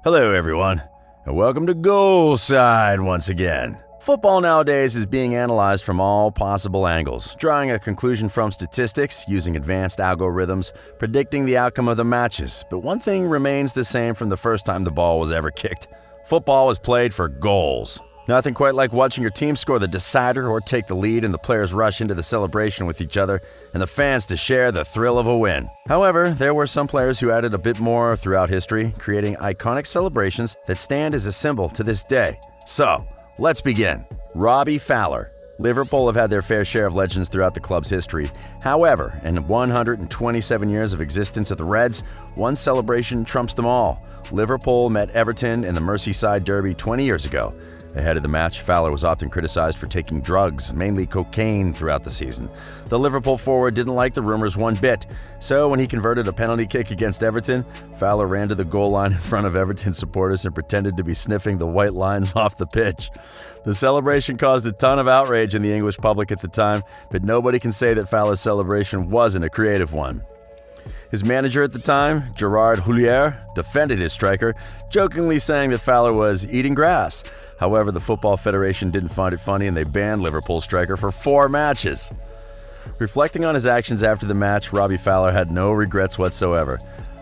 Hello everyone, and welcome to Goalside once again. Football nowadays is being analyzed from all possible angles, drawing a conclusion from statistics, using advanced algorithms, predicting the outcome of the matches. But one thing remains the same from the first time the ball was ever kicked. Football is played for goals. Nothing quite like watching your team score the decider or take the lead and the players rush into the celebration with each other and the fans to share the thrill of a win. However, there were some players who added a bit more throughout history, creating iconic celebrations that stand as a symbol to this day. So, let's begin. Robbie Fowler. Liverpool have had their fair share of legends throughout the club's history. However, in 127 years of existence of the Reds, one celebration trumps them all. Liverpool met Everton in the Merseyside Derby 20 years ago. Ahead of the match, Fowler was often criticized for taking drugs, mainly cocaine, throughout the season. The Liverpool forward didn't like the rumors one bit, so when he converted a penalty kick against Everton, Fowler ran to the goal line in front of Everton supporters and pretended to be sniffing the white lines off the pitch. The celebration caused a ton of outrage in the English public at the time, but nobody can say that Fowler's celebration wasn't a creative one. His manager at the time, Gerard Houllier, defended his striker, jokingly saying that Fowler was eating grass. However, the Football Federation didn't find it funny and they banned Liverpool striker for 4 matches. Reflecting on his actions after the match, Robbie Fowler had no regrets whatsoever.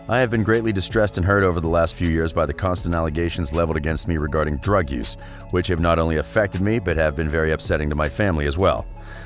I have been greatly distressed and hurt over the last few years by the constant allegations leveled against me regarding drug use, which have not only affected me but have been very upsetting to my family as well.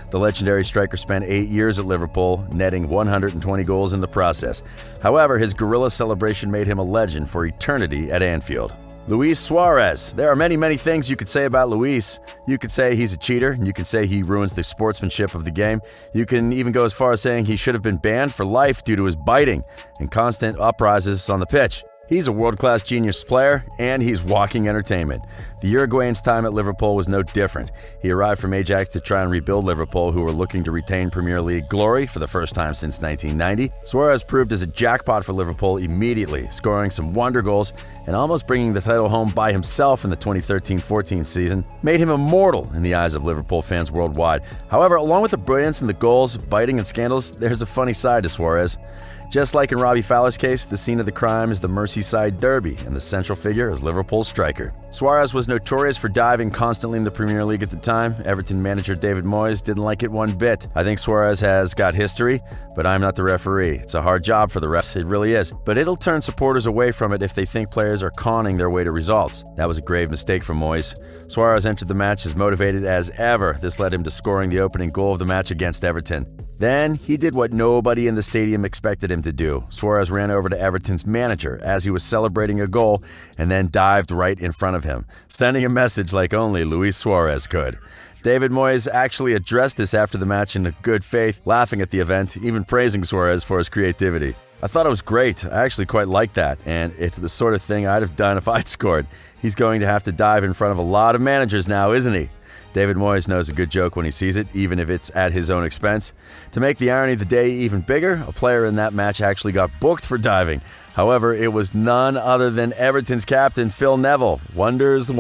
The legendary striker spent 8 years at Liverpool, netting 120 goals in the process. However, his guerrilla celebration made him a legend for eternity at Anfield. Luis Suarez. There are many things you could say about Luis. You could say he's a cheater, and you could say he ruins the sportsmanship of the game. You can even go as far as saying he should have been banned for life due to his biting and constant uprises on the pitch. He's a world-class genius player, and he's walking entertainment. The Uruguayan's time at Liverpool was no different. He arrived from Ajax to try and rebuild Liverpool, who were looking to retain Premier League glory for the first time since 1990. Suarez proved as a jackpot for Liverpool immediately, scoring some wonder goals and almost bringing the title home by himself in the 2013-14 season, made him immortal in the eyes of Liverpool fans worldwide. However, along with the brilliance and the goals, biting and scandals, there's a funny side to Suarez. Just like in Robbie Fowler's case, the scene of the crime is the Merseyside Derby, and the central figure is Liverpool's striker. Suarez was notorious for diving constantly in the Premier League at the time. Everton manager David Moyes didn't like it one bit. I think Suarez has got history, but I'm not the referee. It's a hard job for the refs, it really is. But it'll turn supporters away from it if they think players are conning their way to results. That was a grave mistake from Moyes. Suarez entered the match as motivated as ever. This led him to scoring the opening goal of the match against Everton. Then, he did what nobody in the stadium expected him to do. Suarez ran over to Everton's manager as he was celebrating a goal and then dived right in front of him, sending a message like only Luis Suarez could. David Moyes actually addressed this after the match in good faith, laughing at the event, even praising Suarez for his creativity. I thought it was great. I actually quite liked that, and it's the sort of thing I'd have done if I'd scored. He's going to have to dive in front of a lot of managers now, isn't he? David Moyes knows a good joke when he sees it, even if it's at his own expense. To make the irony of the day even bigger, a player in that match actually got booked for diving. However, it was none other than Everton's captain, Phil Neville. Wonders.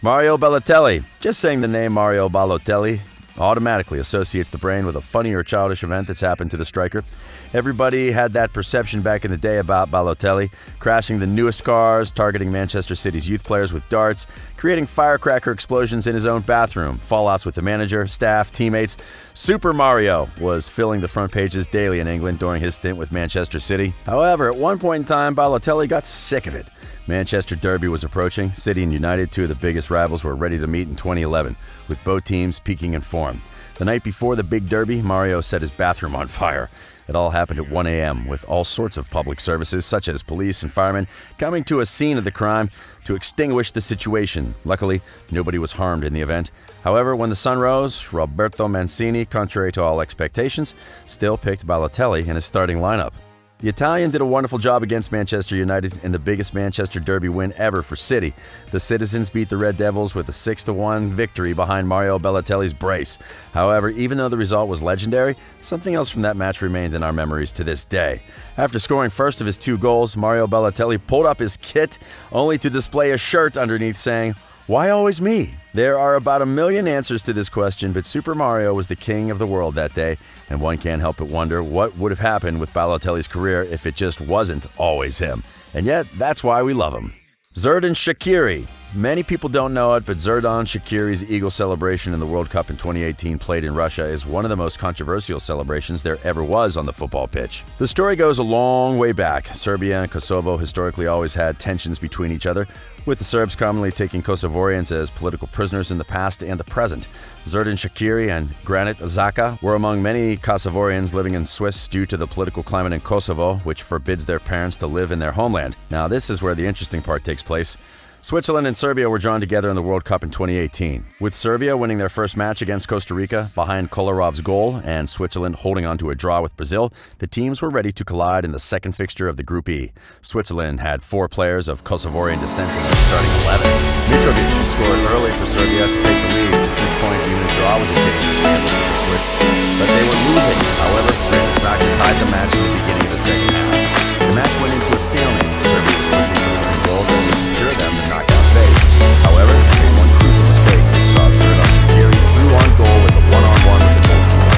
Mario Balotelli. Just saying the name Mario Balotelli automatically associates the brain with a funny or childish event that's happened to the striker. Everybody had that perception back in the day about Balotelli, crashing the newest cars, targeting Manchester City's youth players with darts, creating firecracker explosions in his own bathroom, fallouts with the manager, staff, teammates. Super Mario was filling the front pages daily in England during his stint with Manchester City. However, at one point in time, Balotelli got sick of it. Manchester Derby was approaching. City and United, two of the biggest rivals, were ready to meet in 2011, with both teams peaking in form. The night before the big derby, Mario set his bathroom on fire. It all happened at 1 a.m., with all sorts of public services, such as police and firemen, coming to a scene of the crime to extinguish the situation. Luckily, nobody was harmed in the event. However, when the sun rose, Roberto Mancini, contrary to all expectations, still picked Balotelli in his starting lineup. The Italian did a wonderful job against Manchester United in the biggest Manchester Derby win ever for City. The citizens beat the Red Devils with a 6-1 victory behind Mario Balotelli's brace. However, even though the result was legendary, something else from that match remained in our memories to this day. After scoring first of his 2 goals, Mario Balotelli pulled up his kit only to display a shirt underneath saying, "Why always me?" There are about 1 million answers to this question, but Super Mario was the king of the world that day, and one can't help but wonder what would have happened with Balotelli's career if it just wasn't always him. And yet, that's why we love him. Xherdan Shaqiri. Many people don't know it, but Xherdan Shaqiri's Eagle celebration in the World Cup in 2018 played in Russia is one of the most controversial celebrations there ever was on the football pitch. The story goes a long way back. Serbia and Kosovo historically always had tensions between each other, with the Serbs commonly taking Kosovarians as political prisoners in the past and the present. Xherdan Shaqiri and Granit Xhaka were among many Kosovarians living in Swiss due to the political climate in Kosovo, which forbids their parents to live in their homeland. Now, this is where the interesting part takes place. Switzerland and Serbia were drawn together in the World Cup in 2018, with Serbia winning their first match against Costa Rica behind Kolarov's goal and Switzerland holding on to a draw with Brazil. The teams were ready to collide in the second fixture of the Group E. Switzerland had 4 players of Kosovarian descent in their starting 11. Mitrovic scored early for Serbia to take the lead. At this point, even a draw was a dangerous gamble for the Swiss, but they were losing. However, Granit Xhaka tied the match in the beginning of the second half. The match went into a stalemate. Serbia was pushing for the winning goal that would secure them the knockout phase. However, they made one crucial mistake. They saw Xherdan Shaqiri through on goal with a one-on-one with the goalkeeper.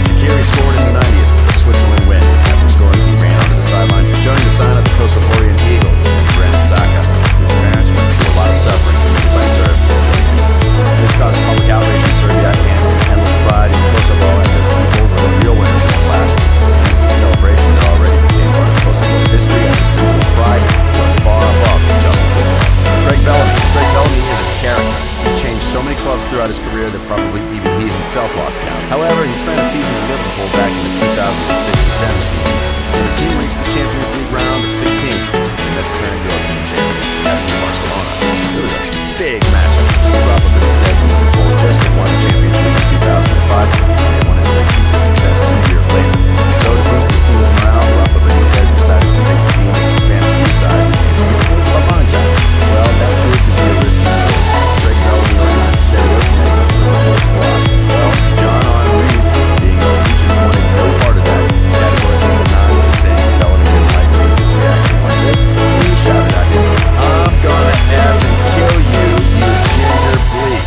Shaqiri scored in the 90th for the Switzerland win. After scoring, he ran onto the sideline, showing the sign of the Kosovarian Eagle. Granit Xhaka, whose parents went through a lot of suffering committed by Serbs, joined him. This caused public outrage in Serbia and endless pride in Kosovo as their people were the real winners in the clash. And it's a celebration that already became part of Kosovo's history as a symbol of pride, but far above just football. Craig Bellamy is a character. He changed so many clubs throughout his career that probably even he himself lost count. However, he spent a season in Liverpool back in the 2006 and 7 season. When the team reached the Champions League round of 16, they met the current European champions, FC Barcelona. It was a big matchup. Rafa Benitez and Liverpool just won the Champions League in 2005, and they wanted to repeat the success 2 years later. So to boost his team's morale, Rafa Benitez decided to take the team to the Spanish seaside and Liverpool La Manja. Well, that proved to be a risky move. Craig Bellamy organized the karaoke night with the whole squad. Well, John Reese, being Norwegian, wanted no part of that. Categorically denied to saying Bellamy didn't like Reese's reaction one bit, so he shouted at him, "I'm gonna have and kill you, you ginger bleep."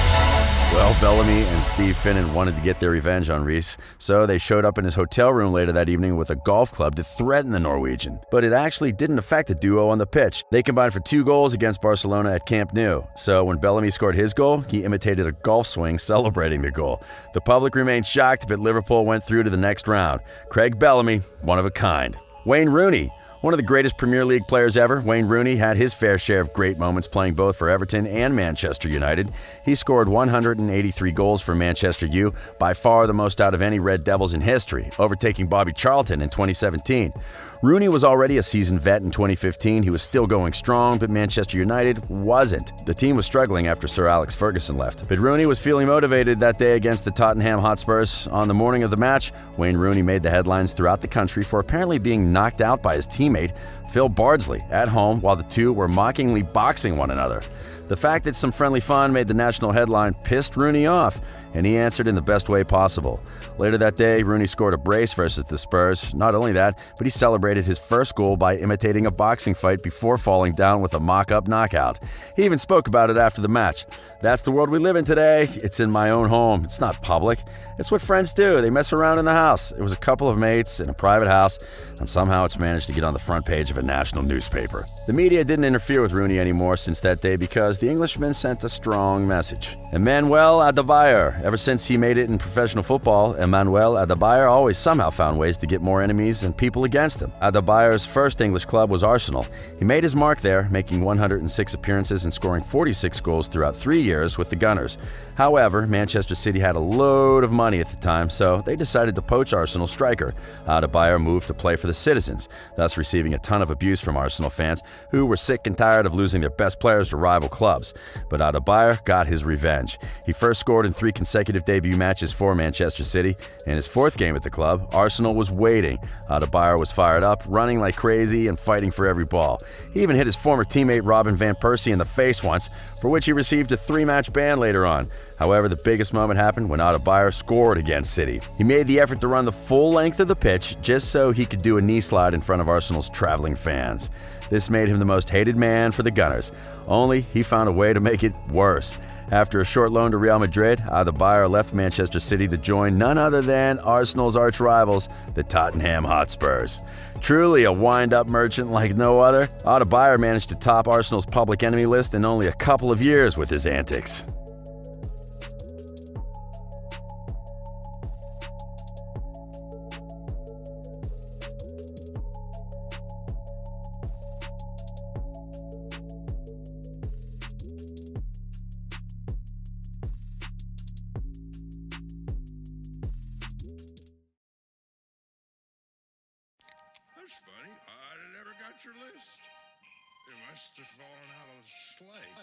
Well, Bellamy and Steve Finnan wanted to get their revenge on Reese, so they showed up in his hotel room later that evening with a golf club to threaten the Norwegian. But it actually didn't affect the duo on the pitch. They combined for 2 goals against Barcelona at Camp Nou. So when Bellamy scored his goal, he imitated a golf swing celebrating the goal. The public remained shocked, but Liverpool went through to the next round. Craig Bellamy, one of a kind. Wayne Rooney. One of the greatest Premier League players ever, Wayne Rooney had his fair share of great moments playing both for Everton and Manchester United. He scored 183 goals for Manchester U, by far the most out of any Red Devils in history, overtaking Bobby Charlton in 2017. Rooney was already a seasoned vet in 2015. He was still going strong, but Manchester United wasn't. The team was struggling after Sir Alex Ferguson left. But Rooney was feeling motivated that day against the Tottenham Hotspurs. On the morning of the match, Wayne Rooney made the headlines throughout the country for apparently being knocked out by his teammate, Phil Bardsley, at home while the two were mockingly boxing one another. The fact that some friendly fun made the national headline pissed Rooney off, and he answered in the best way possible. Later that day, Rooney scored a brace versus the Spurs. Not only that, but he celebrated his first goal by imitating a boxing fight before falling down with a mock-up knockout. He even spoke about it after the match. "That's the world we live in today. It's in my own home. It's not public. It's what friends do. They mess around in the house. It was a couple of mates in a private house, and somehow it's managed to get on the front page of a national newspaper." The media didn't interfere with Rooney anymore since that day because the Englishman sent a strong message. Emmanuel Adebayor. Ever since he made it in professional football, Emmanuel Adebayor always somehow found ways to get more enemies and people against him. Adebayor's first English club was Arsenal. He made his mark there, making 106 appearances and scoring 46 goals throughout 3 years with the Gunners. However, Manchester City had a load of money at the time, so they decided to poach Arsenal striker. Adebayor moved to play for the Citizens, thus receiving a ton of abuse from Arsenal fans who were sick and tired of losing their best players to rival clubs. But Adebayor got his revenge. He first scored in 3 consecutive debut matches for Manchester City. In his 4th game at the club, Arsenal was waiting. Adebayor was fired up, running like crazy and fighting for every ball. He even hit his former teammate Robin van Persie in the face once, for which he received a 3-match ban later on. However, the biggest moment happened when Adebayor scored against City. He made the effort to run the full length of the pitch just so he could do a knee slide in front of Arsenal's traveling fans. This made him the most hated man for the Gunners. Only he found a way to make it worse. After a short loan to Real Madrid, Adebayor left Manchester City to join none other than Arsenal's arch-rivals, the Tottenham Hotspurs. Truly a wind-up merchant like no other, Adebayor managed to top Arsenal's public enemy list in only a couple of years with his antics. That's funny. I never got your list. It must have fallen out of the sleigh.